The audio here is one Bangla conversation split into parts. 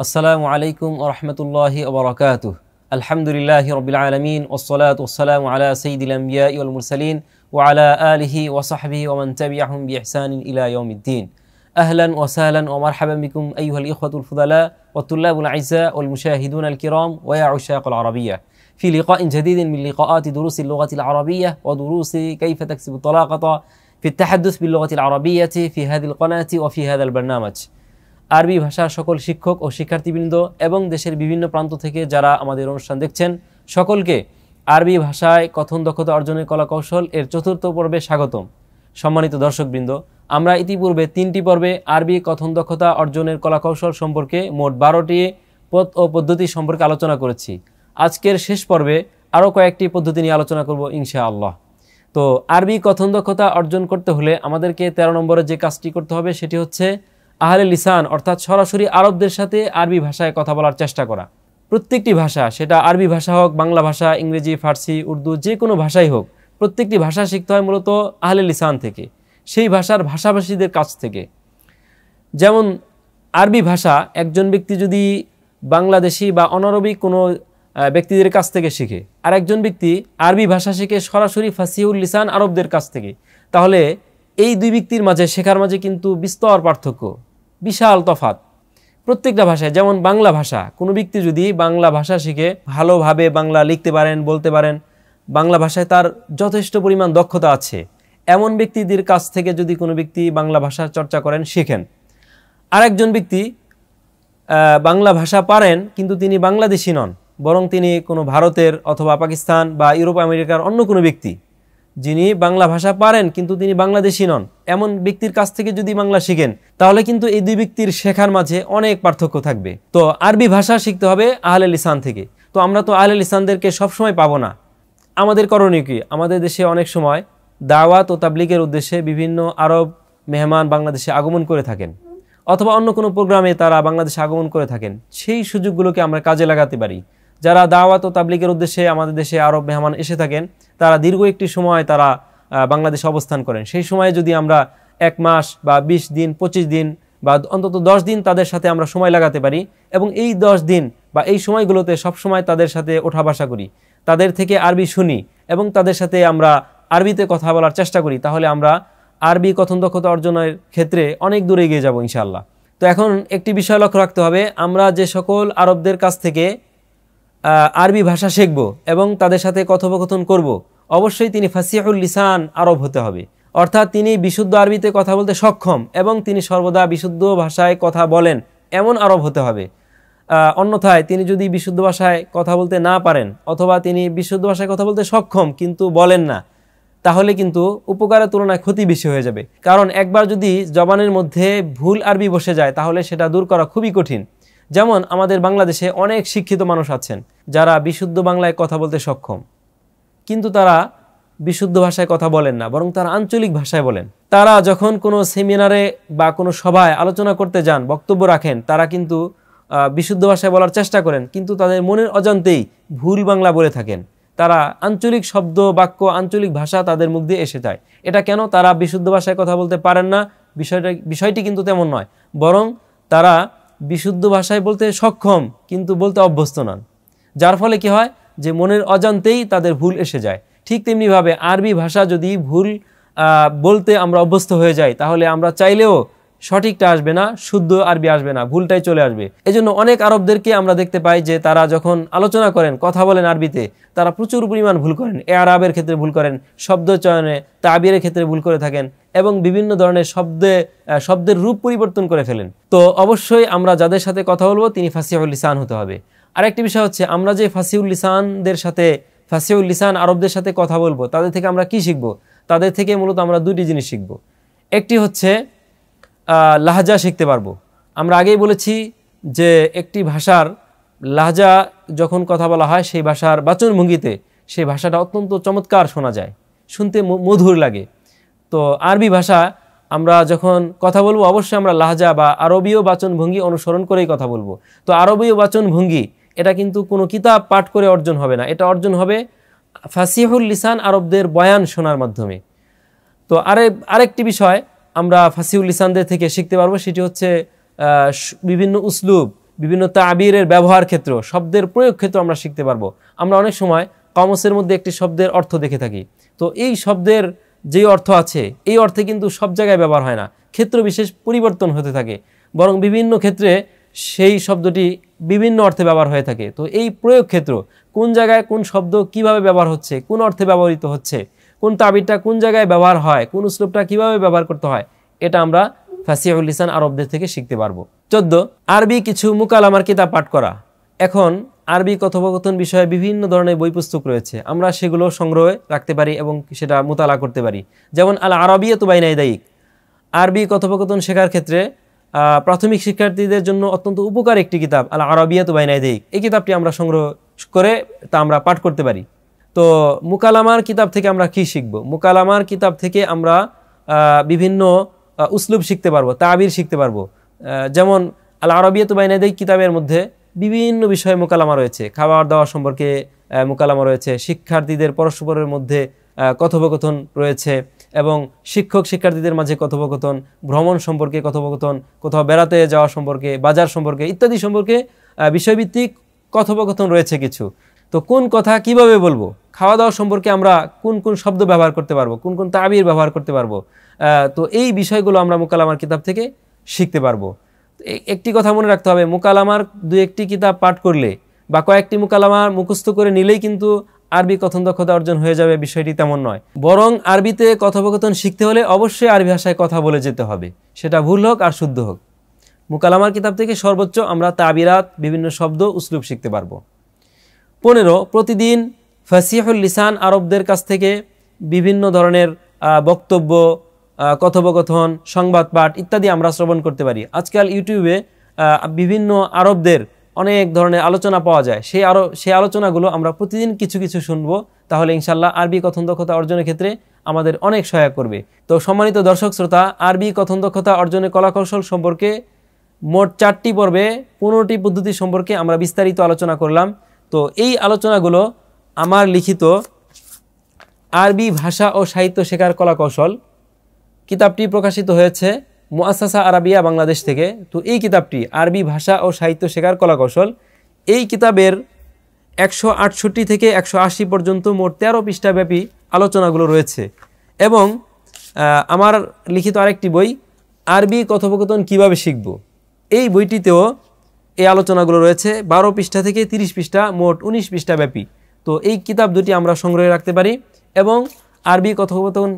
আসসালামু আলাইকুম ওয়া রাহমাতুল্লাহি ওয়া বারাকাতুহু। আলহামদুলিল্লাহি রাব্বিল আলামিন ওয়াসসালাতু ওয়াসসালামু আলা সাইয়্যিদিল আমবিয়াই ওয়াল মুরসালিন ওয়া আলা আলিহি ওয়া সাহবিহি ওয়া মান তাবি'আহুম বিইহসানিন ইলা ইয়াউমিদ্দিন। আহলান ওয়া সাহলান ওয়া মারহাবান বিকুম আইয়ুহাল ইখওয়াতুল ফুদালা ওয়া তুল্লাবুল আ'ইজ্জা ওয়াল মুশাহিদুনাল কিরাম ওয়া ইয়া উশাকাল আরাবিyyah في لقاء جديد من لقاءات دروس اللغة العربية ودروس كيف تكسب الطلاقة في التحدث باللغة العربية في هذه القناة وفي هذا البرنامج। আরবি ভাষার সকল শিক্ষক ও শিক্ষার্থীবৃন্দ এবং দেশের বিভিন্ন প্রান্ত থেকে যারা আমাদের অনুষ্ঠান দেখছেন সকলকে আরবি ভাষায় কথন দক্ষতা অর্জনের কলাকৌশল এর চতুর্থ পর্বে স্বাগতম। সম্মানিত দর্শকবৃন্দ, আমরা ইতিপূর্বে 3টি পর্বে আরবি কথন দক্ষতা অর্জনের কলাকৌশল সম্পর্কে মোট 12টি পথ ও পদ্ধতি সম্পর্কে আলোচনা করেছি। আজকের শেষ পর্বে আরও কয়েকটি পদ্ধতি নিয়ে আলোচনা করব ইনশাআল্লাহ। তো আরবি কথন দক্ষতা অর্জন করতে হলে আমাদেরকে 13 নম্বরে যে কাজটি করতে হবে সেটি হচ্ছে আহলে লিসান অর্থাৎ সরাসরি আরবদের সাথে আরবি ভাষায় কথা বলার চেষ্টা করা। প্রত্যেকটি ভাষা, সেটা আরবি ভাষা হোক, বাংলা ভাষা, ইংরেজি, ফার্সি, উর্দু, যে কোনো ভাষাই হোক, প্রত্যেকটি ভাষা শিখতে হয় মূলত আহলে লিসান থেকে, সেই ভাষার ভাষাভাষীদের কাছ থেকে। যেমন আরবি ভাষা একজন ব্যক্তি যদি বাংলাদেশি বা অনারবি কোনো ব্যক্তিদের কাছ থেকে শিখে, আর একজন ব্যক্তি আরবি ভাষা শিখে সরাসরি ফাসিহুল লিসান আরবদের কাছ থেকে, তাহলে এই দুই ব্যক্তির মাঝে শেখার মাঝে কিন্তু বিস্তর পার্থক্য, বিশাল তফাৎ প্রত্যেকটা ভাষায়। যেমন বাংলা ভাষা, কোনো ব্যক্তি যদি বাংলা ভাষা শিখে ভালোভাবে বাংলা লিখতে পারেন, বলতে পারেন, বাংলা ভাষায় তার যথেষ্ট পরিমাণ দক্ষতা আছে, এমন ব্যক্তিদের কাছ থেকে যদি কোনো ব্যক্তি বাংলা ভাষা চর্চা করেন, শিখেন। আরেকজন ব্যক্তি বাংলা ভাষা পারেন কিন্তু তিনি বাংলাদেশি নন, বরং তিনি কোনো ভারতের অথবা পাকিস্তান বা ইউরোপ আমেরিকার অন্য কোনো ব্যক্তি, যিনি বাংলা ভাষা পারেন কিন্তু তিনি বাংলাদেশি নন, এমন ব্যক্তির কাছ থেকে যদি বাংলা শিখেন, তাহলে কিন্তু এই দুই ব্যক্তির শেখার মাঝে অনেক পার্থক্য থাকবে। তো আরবি ভাষা শিখতে হবে আহলে লিসান থেকে। তো আমরা তো আহলে লিসানদেরকে সবসময় পাবো না। আমাদের করণীয় কি? আমাদের দেশে অনেক সময় দাওয়াত ও তাবলীগের উদ্দেশ্যে বিভিন্ন আরব মেহমান বাংলাদেশে আগমন করে থাকেন, অথবা অন্য কোনো প্রোগ্রামে তারা বাংলাদেশে আগমন করে থাকেন। সেই সুযোগগুলোকে আমরা কাজে লাগাতে পারি। যারা দাওয়াত ও তাবলীগের উদ্দেশ্যে আমাদের দেশে আরব মেহমান এসে থাকেন, তারা দীর্ঘ একটি সময় তারা বাংলাদেশে অবস্থান করেন। সেই সময়ে যদি আমরা 1 মাস বা 20 দিন, 25 দিন বা অন্তত 10 দিন তাদের সাথে আমরা সময় লাগাতে পারি, এবং এই 10 দিন বা এই সময়গুলোতে সবসময় তাদের সাথে ওঠা বসা করি, তাদের থেকে আরবি শুনি এবং তাদের সাথে আমরা আরবিতে কথা বলার চেষ্টা করি, তাহলে আমরা আরবি কথন দক্ষতা অর্জনের ক্ষেত্রে অনেক দূরে এগিয়ে যাব ইনশাআল্লাহ। তো এখন একটি বিষয় লক্ষ্য রাখতে হবে, আমরা যে সকল আরবদের কাছ থেকে আরবি ভাষা শিখব এবং তাদের সাথে কথোপকথন করব, অবশ্যই তিনি ফাসিহুল লিসান আরব হতে হবে, অর্থাৎ তিনি বিশুদ্ধ আরবিতে কথা বলতে সক্ষম এবং তিনি সর্বদা বিশুদ্ধ ভাষায় কথা বলেন এমন আরব হতে হবে। অন্যথায় তিনি যদি বিশুদ্ধ ভাষায় কথা বলতে না পারেন, অথবা তিনি বিশুদ্ধ ভাষায় কথা বলতে সক্ষম কিন্তু বলেন না, তাহলে কিন্তু উপকারের তুলনায় ক্ষতি বেশি হয়ে যাবে। কারণ একবার যদি জবানের মধ্যে ভুল আরবি বসে যায়, তাহলে সেটা দূর করা খুবই কঠিন। যেমন আমাদের বাংলাদেশে অনেক শিক্ষিত মানুষ আছেন যারা বিশুদ্ধ বাংলায় কথা বলতে সক্ষম, কিন্তু তারা বিশুদ্ধ ভাষায় কথা বলেন না, বরং তারা আঞ্চলিক ভাষায় বলেন। তারা যখন কোনো সেমিনারে বা কোনো সভায় আলোচনা করতে যান, বক্তব্য রাখেন, তারা কিন্তু বিশুদ্ধ ভাষায় বলার চেষ্টা করেন, কিন্তু তাদের মনের অজান্তেই ভুল বাংলা বলে থাকেন। তারা আঞ্চলিক শব্দ, বাক্য, আঞ্চলিক ভাষা তাদের মুখ দিয়ে এসে যায়। এটা কেন? তারা বিশুদ্ধ ভাষায় কথা বলতে পারেন না। বিষয়টি কিন্তু তেমন নয়, বরং তারা বিশুদ্ধ ভাষায় বলতে সক্ষম কিন্তু বলতে অভ্যস্ত নন, যার ফলে কি হয় যে মনের অজান্তেই তাদের ভুল এসে যায়। ঠিক তেমনিভাবে আরবি ভাষা যদি ভুল বলতে আমরা অভ্যস্ত হয়ে যাই, তাহলে আমরা চাইলেও সঠিকটা আসবে না, শুদ্ধ আরবি আসবে না, ভুলটাই চলে আসবে। এজন্য অনেক আরবদেরকে আমরা দেখতে পাই যে তারা যখন আলোচনা করেন, কথা বলেন আরবিতে, তারা প্রচুর পরিমাণ ভুল করেন। এআরাবের ক্ষেত্রে ভুল করেন, শব্দ চয়নে, তাবিরের ক্ষেত্রে ভুল করে থাকেন, এবং বিভিন্ন ধরনের শব্দের রূপ পরিবর্তন করে ফেলেন। তো অবশ্যই আমরা যাদের সাথে কথা বলবো তিনি ফাসিহুল লিসান হতে হবে। আরেকটি বিষয় হচ্ছে, আমরা যে ফাসিহুল লিসান আরবদের সাথে কথা বলবো, তাদের থেকে আমরা কি শিখবো? তাদের থেকে মূলত আমরা 2টি জিনিস শিখবো। একটি হচ্ছে লাহজা শিখতে পারবো। আমরা আগেই বলেছি যে একটি ভাষার লাহজা যখন কথা বলা হয়, সেই ভাষার বাচনভঙ্গিতে সেই ভাষাটা অত্যন্ত চমৎকার শোনা যায়, শুনতে মধুর লাগে। তো আরবি ভাষা আমরা যখন কথা বলবো, অবশ্যই আমরা লাহজা বা আরবীয় বাচনভঙ্গি অনুসরণ করেই কথা বলবো। তো আরবীয় বাচনভঙ্গি এটা কিন্তু কোনো কিতাব পাঠ করে অর্জন হবে না, এটা অর্জন হবে ফাসিহুল লিসান আরবদের বয়ান শোনার মাধ্যমে। তো আরেকটি বিষয় আমরা ফাসিহুল লিসানদের থেকে শিখতে পারবো, সেটি হচ্ছে বিভিন্ন উসলুব, বিভিন্ন তাবিরের ব্যবহার ক্ষেত্র, শব্দের প্রয়োগ ক্ষেত্র আমরা শিখতে পারবো। আমরা অনেক সময় কামুসের মধ্যে একটি শব্দের অর্থ দেখে থাকি, তো এই শব্দের যে অর্থ আছে এই অর্থে কিন্তু সব জায়গায় ব্যবহার হয় না, ক্ষেত্র বিশেষ পরিবর্তন হতে থাকে, বরং বিভিন্ন ক্ষেত্রে সেই শব্দটি বিভিন্ন অর্থে ব্যবহার হয়ে থাকে। তো এই প্রয়োগ ক্ষেত্র, কোন জায়গায় কোন শব্দ কিভাবে ব্যবহার হচ্ছে, কোন অর্থে ব্যবহৃত হচ্ছে, কোন তাবিরটা কোন জায়গায় ব্যবহার হয়, কোন উসলুবটা কিভাবে ব্যবহার করতে হয়, এটা আমরা ফাসিহুল লিসান আরবদের থেকে শিখতে পারবো। 14, আরবি কিছু মুকালামার কিতাব পাঠ করা। এখন আরবি কথোপকথন বিষয়ে বিভিন্ন ধরনের বই পুস্তক রয়েছে, আমরা সেগুলো সংগ্রহে রাখতে পারি এবং সেটা মুতালা করতে পারি। যেমন আল আরাবিয়াতু বাইনা ইয়াদাইক, আরবি কথোপকথন শেখার ক্ষেত্রে প্রাথমিক শিক্ষার্থীদের জন্য অত্যন্ত উপকার একটি কিতাব আল আরাবিয়াতু বাইনা ইয়াদাইক। এই কিতাবটি আমরা সংগ্রহ করে তা আমরা পাঠ করতে পারি। তো মুকালামার কিতাব থেকে আমরা কি শিখব? মুকালামার কিতাব থেকে আমরা বিভিন্ন উসলুব শিখতে পারবো, তাবির শিখতে পারবো। যেমন আল আরাবিয়াতু বাইনা ইয়াদাইক কিতাবের মধ্যে বিভিন্ন বিষয়ে মুকালামা রয়েছে, খাবার দাওয়া সম্পর্কে মুকালামা রয়েছে, শিক্ষার্থীদের পরস্পরের মধ্যে কথোপকথন রয়েছে, এবং শিক্ষক শিক্ষার্থীদের মাঝে কথোপকথন, ভ্রমণ সম্পর্কে কথোপকথন, কোথাও বেড়াতে যাওয়া সম্পর্কে, বাজার সম্পর্কে ইত্যাদি সম্পর্কে বিষয়ভিত্তিক কথোপকথন রয়েছে কিছু। তো কোন কথা কিভাবে বলবো, খাওয়া দাওয়া সম্পর্কে আমরা কোন কোন শব্দ ব্যবহার করতে পারবো, কোন কোন তাবির ব্যবহার করতে পারবো, তো এই বিষয়গুলো আমরা মুকালামার কিতাব থেকে শিখতে পারবো। একটি কথা মনে রাখতে হবে, মুকালামার দু একটি কিতাব পাঠ করলে বা কয়েকটি মুকালামা মুখস্থ করে নিলেই কিন্তু আরবি কথন দক্ষতা অর্জন হয়ে যাবে, বিষয়টি তেমন নয়। বরং আরবিতে কথোপকথন শিখতে হলে অবশ্যই আরবি ভাষায় কথা বলে যেতে হবে, সেটা ভুল হোক আর শুদ্ধ হোক। মুকালামার কিতাব থেকে সর্বোচ্চ আমরা তাবিরাত, বিভিন্ন শব্দ, উসলুব শিখতে পারবো। 15, প্রতিদিন ফাসিহুল লিসান আরবদের কাছ থেকে বিভিন্ন ধরনের বক্তব্য, কথোপকথন, সংবাদ পাঠ ইত্যাদি আমরা শ্রবণ করতে পারি। আজকাল ইউটিউবে বিভিন্ন আরবদের অনেক ধরনের আলোচনা পাওয়া যায়, সেই আলোচনাগুলো আমরা প্রতিদিন কিছু কিছু শুনবো, তাহলে ইনশাল্লাহ আরবি কথন দক্ষতা অর্জনের ক্ষেত্রে আমাদের অনেক সহায়ক করবে। তো সম্মানিত দর্শক শ্রোতা, আরবি কথন দক্ষতা অর্জনের কলাকৌশল সম্পর্কে মোট 4টি পর্বে 15টি পদ্ধতি সম্পর্কে আমরা বিস্তারিত আলোচনা করলাম। তো এই আলোচনাগুলো আমার লিখিত আরবি ভাষা ও সাহিত্য শেখার কলাকৌশল কিতাবটি প্রকাশিত হয়েছে মুআসসাসা আরাবিয়া বাংলাদেশ থেকে। তো এই কিতাবটি আরবি ভাষা ও সাহিত্য শেখার কলাকৌশল, এই কিতাবের 168 থেকে 180 পর্যন্ত মোট 13 পৃষ্ঠাব্যাপী আলোচনাগুলো রয়েছে। এবং আমার লিখিত আরেকটি বই আরবি কথোপকথন কিভাবে শিখব, এই বইটিতেও এই আলোচনাগুলো রয়েছে 12 পৃষ্ঠা থেকে 30 পৃষ্ঠা, মোট 19 পৃষ্ঠাব্যাপী। তো এই কিতাব দুটি আমরা সংগ্রহে রাখতে পারি এবং আরবি কথোপকথন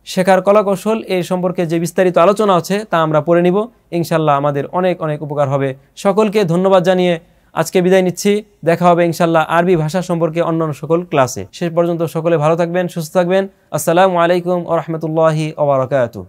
শেখার কলাকৌশল এই সম্পর্কে যে বিস্তারিত আলোচনা আছে তা আমরা পড়ে নিব, ইনশাল্লাহ আমাদের অনেক অনেক উপকার হবে। সকলকে ধন্যবাদ জানিয়ে আজকে বিদায় নিচ্ছি। দেখা হবে ইনশাল্লাহ আরবি ভাষা সম্পর্কে অন্যান্য সকল ক্লাসে। শেষ পর্যন্ত সকলে ভালো থাকবেন, সুস্থ থাকবেন। আসসালামু আলাইকুম ওয়া রাহমাতুল্লাহি ওয়া বারাকাতুহু।